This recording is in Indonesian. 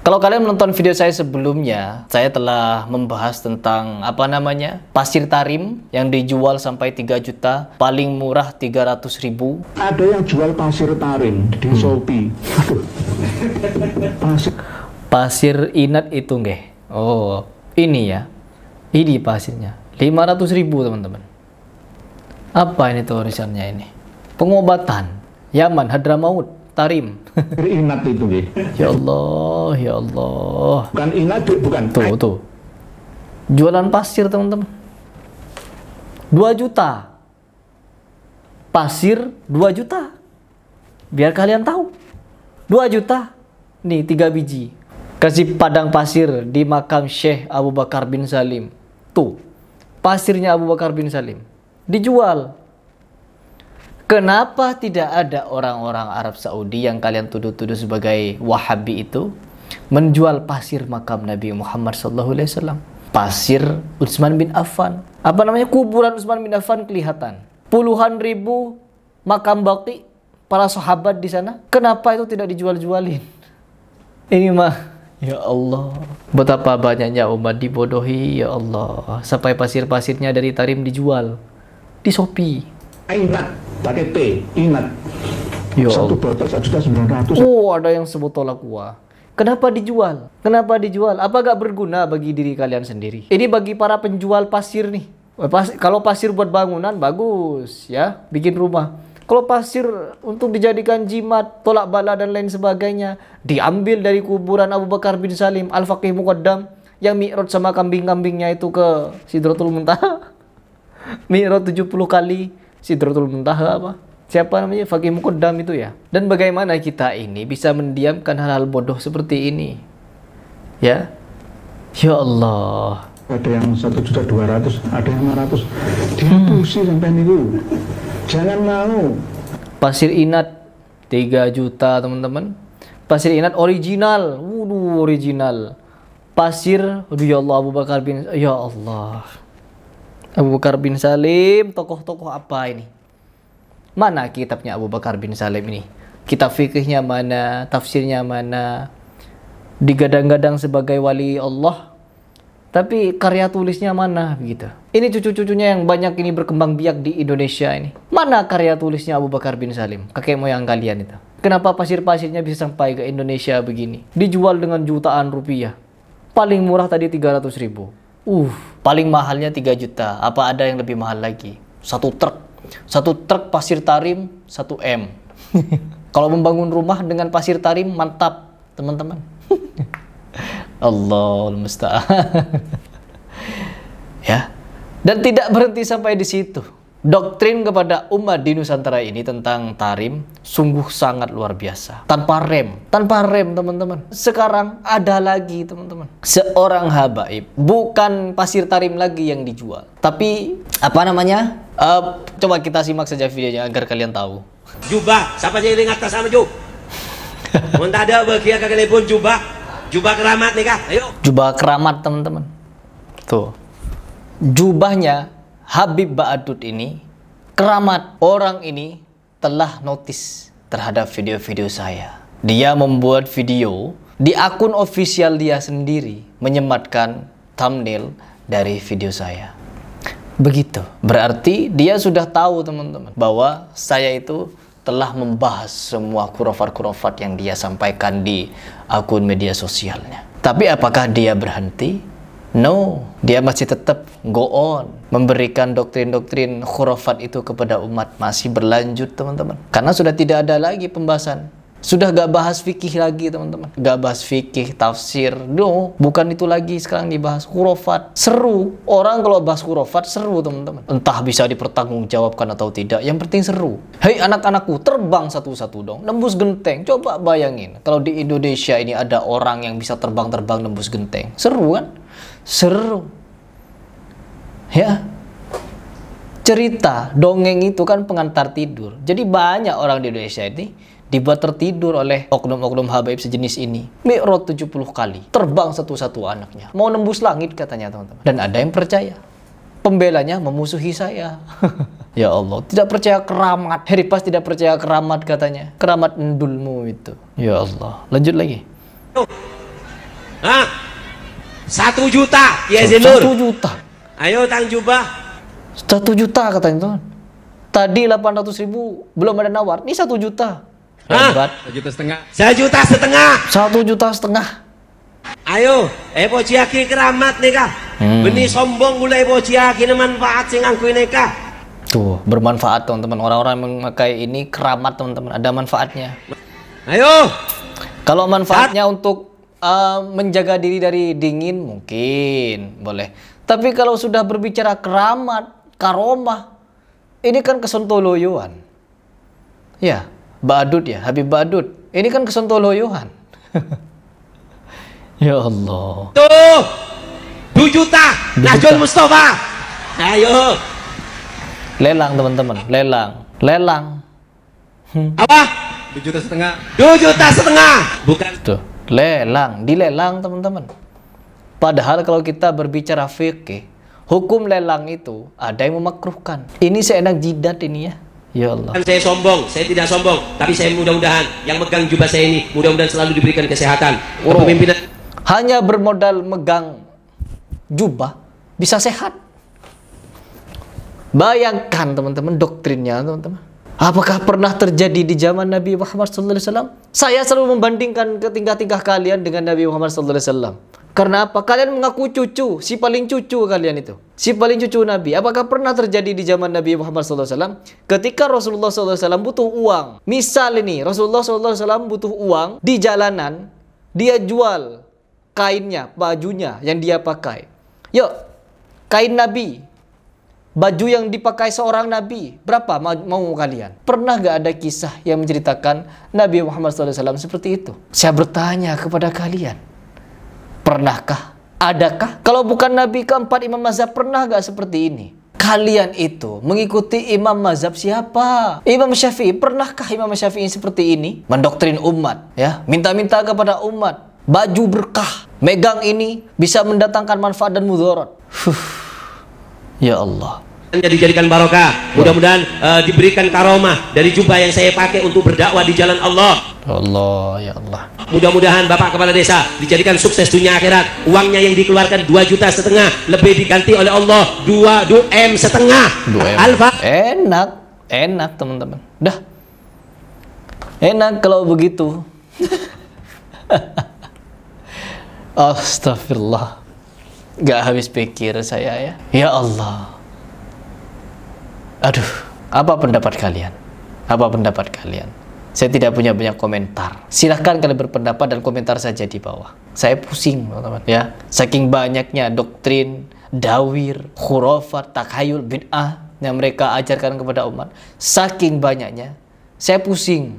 Kalau kalian menonton video saya sebelumnya, saya telah membahas tentang pasir tarim yang dijual sampai 3 juta, paling murah 300.000. Ada yang jual pasir tarim di Shopee. Aduh. Pasir inat itu nggih. Oh, ini ya. Ini pasirnya. 500.000 teman-teman. Apa ini tulisannya ini? Pengobatan. Yaman, Hadramaut. Tarim. Inat itu nggih. Ya Allah, ya Allah. Bukan inat, bukan. Tuh. Jualan pasir, teman-teman. 2 juta. Pasir 2 juta. Biar kalian tahu. 2 juta. Nih 3 biji. Kasih padang pasir di makam Syekh Abu Bakar bin Salim. Tuh. Pasirnya Abu Bakar bin Salim. Dijual. Kenapa tidak ada orang-orang Arab Saudi yang kalian tuduh-tuduh sebagai Wahabi itu menjual pasir makam Nabi Muhammad SAW? Pasir Utsman bin Affan. Apa namanya? Kuburan Utsman bin Affan kelihatan. Puluhan ribu makam baqi para sahabat di sana. Kenapa itu tidak dijual-jualin? Ini mah, ya Allah, betapa banyaknya umat dibodohi, ya Allah. Sampai pasir-pasirnya dari Tarim dijual di Shopee. Inat, pakai P, inat. Ya Satu botol 1.900.000. Oh, ada yang sebotol aqua. Kenapa dijual? Kenapa dijual? Apa gak berguna bagi diri kalian sendiri? Ini bagi para penjual pasir nih. Kalau pasir buat bangunan, bagus ya, bikin rumah. Kalau pasir untuk dijadikan jimat, tolak bala dan lain sebagainya, diambil dari kuburan Abu Bakar bin Salim, Al-Faqih Muqaddam, yang mi'raj sama kambing-kambingnya itu ke Sidratul Muntaha. Mi'raj 70 kali. Sidratul Muntaha apa? Siapa namanya? Faqih Muqaddam itu ya. Dan bagaimana kita ini bisa mendiamkan hal-hal bodoh seperti ini? Ya. Ya Allah. Ada yang 1.200.000, ada yang 500. Dihapusi sampai niku. Jangan mau. Pasir inat 3 juta, teman-teman. Pasir inat original. Wuduh, original. Pasir, ya Allah, Abu Bakar bin, ya Allah. Abu Bakar bin Salim, tokoh-tokoh apa ini? Mana kitabnya Abu Bakar bin Salim ini? Kitab fikihnya mana? Tafsirnya mana? Digadang-gadang sebagai wali Allah, tapi karya tulisnya mana? Begitu. Ini cucu-cucunya yang banyak ini berkembang biak di Indonesia ini. Mana karya tulisnya Abu Bakar bin Salim? Kakek moyang kalian itu. Kenapa pasir-pasirnya bisa sampai ke Indonesia begini? Dijual dengan jutaan rupiah. Paling murah tadi 300.000. Paling mahalnya 3 juta. Apa ada yang lebih mahal lagi? Satu truk pasir tarim 1 M. Kalau membangun rumah dengan pasir tarim, mantap, teman-teman. Allahul musta'an. Ya. Dan tidak berhenti sampai di situ. Doktrin kepada umat di Nusantara ini tentang tarim sungguh sangat luar biasa. Tanpa rem, teman-teman. Sekarang ada lagi, teman-teman. Seorang habaib, bukan pasir tarim lagi yang dijual, tapi apa namanya? Coba kita simak saja videonya agar kalian tahu. Jubah, siapa yang ingat sama Jub? Muntah ada bagian kalian pun jubah keramat nih kah? Ayo. Jubah keramat, teman-teman. Tuh, jubahnya Habib Ba'adud ini, keramat. Orang ini telah notice terhadap video-video saya. Dia membuat video di akun official dia sendiri, menyematkan thumbnail dari video saya. Begitu. Berarti dia sudah tahu, teman-teman, bahwa saya itu telah membahas semua khurafat-khurafat yang dia sampaikan di akun media sosialnya. Tapi apakah dia berhenti? No, dia masih tetap go on memberikan doktrin-doktrin khurafat itu kepada umat, masih berlanjut, teman-teman. Karena sudah tidak ada lagi pembahasan. Sudah gak bahas fikih lagi, teman-teman. Gak bahas fikih, tafsir. No, bukan itu lagi sekarang dibahas khurafat. Seru. Orang kalau bahas khurafat seru, teman-teman. Entah bisa dipertanggungjawabkan atau tidak, yang penting seru. Hei anak-anakku, terbang satu-satu dong, nembus genteng. Coba bayangin kalau di Indonesia ini ada orang yang bisa terbang-terbang nembus genteng. Seru kan? Seru. Ya. Cerita, dongeng itu kan pengantar tidur. Jadi banyak orang di Indonesia ini dibuat tertidur oleh oknum-oknum habaib sejenis ini. Mi'raj 70 kali, terbang satu-satu anaknya, mau nembus langit katanya, teman-teman. Dan ada yang percaya. Pembelanya memusuhi saya. Ya Allah, tidak percaya keramat. Heripas tidak percaya keramat katanya. Keramat endulmu itu. Ya Allah. Lanjut lagi. Hah? 1 juta, Kiai Zainur. 1 juta. Ayo tang jubah. 1 juta katanya tuh. Tadi 800.000 belum ada nawar. Ini 1 juta. Hebat. 1,5 juta. 1,5 juta. 1,5 juta. Ayo, pociaki keramat nih kah? Benih sombong gulai pociaki manfaat sing angku ini kah? Tuh, bermanfaat teman-teman. Orang-orang yang memakai ini keramat teman-teman. Ada manfaatnya. Ayo. Kalau manfaatnya untuk menjaga diri dari dingin mungkin boleh. Tapi kalau sudah berbicara keramat, karomah, ini kan kesontoloyoan. Ya, Badut ya, Habib Badut. Ini kan kesontoloyoan. Ya Allah. Tuh, 2 juta. Najul Mustafa. Ayo. Lelang teman-teman, lelang. Apa? 2,5 juta. 2,5 juta. Bukan. Tuh, dilelang teman-teman. Padahal kalau kita berbicara fikih, hukum lelang itu ada yang memakruhkan. Ini seenak jidat ini ya. Ya Allah. Saya sombong, saya tidak sombong, tapi saya mudah-mudahan yang megang jubah saya ini mudah-mudahan selalu diberikan kesehatan. Kepemimpinan. Hanya bermodal megang jubah bisa sehat. Bayangkan teman-teman doktrinnya teman-teman. Apakah pernah terjadi di zaman Nabi Muhammad SAW? Saya selalu membandingkan tingkah-tingkah kalian dengan Nabi Muhammad SAW. Karena apa? Kalian mengaku cucu, si paling cucu kalian itu. Si paling cucu Nabi. Apakah pernah terjadi di zaman Nabi Muhammad SAW? Ketika Rasulullah SAW butuh uang. Misal ini, Rasulullah SAW butuh uang di jalanan. Dia jual kainnya, bajunya yang dia pakai. Yuk, kain Nabi. Baju yang dipakai seorang Nabi. Berapa mau kalian? Pernah gak ada kisah yang menceritakan Nabi Muhammad SAW seperti itu? Saya bertanya kepada kalian. Pernahkah? Adakah? Kalau bukan Nabi keempat Imam Mazhab, pernah gak seperti ini? Kalian itu mengikuti Imam Mazhab siapa? Imam Syafi'i. Pernahkah Imam Syafi'i seperti ini? Mendoktrin umat, ya, minta-minta kepada umat. Baju berkah, megang ini bisa mendatangkan manfaat dan mudarat. Ya Allah. Dijadikan barokah. Mudah-mudahan diberikan karomah dari jubah yang saya pakai untuk berdakwah di jalan Allah. Allah, ya Allah. Mudah-mudahan Bapak Kepala Desa dijadikan sukses dunia akhirat. Uangnya yang dikeluarkan 2,5 juta lebih diganti oleh Allah 2 M setengah. 2 M. Alfa. Enak teman-teman. Dah. Enak kalau begitu. Astagfirullah. Gak habis pikir saya ya. Ya Allah. Aduh, apa pendapat kalian? Apa pendapat kalian? Saya tidak punya banyak komentar. Silahkan kalian berpendapat dan komentar saja di bawah. Saya pusing, teman-teman ya. Saking banyaknya doktrin, dawir, khurafat, takhayul, bid'ah yang mereka ajarkan kepada umat. Saking banyaknya, saya pusing.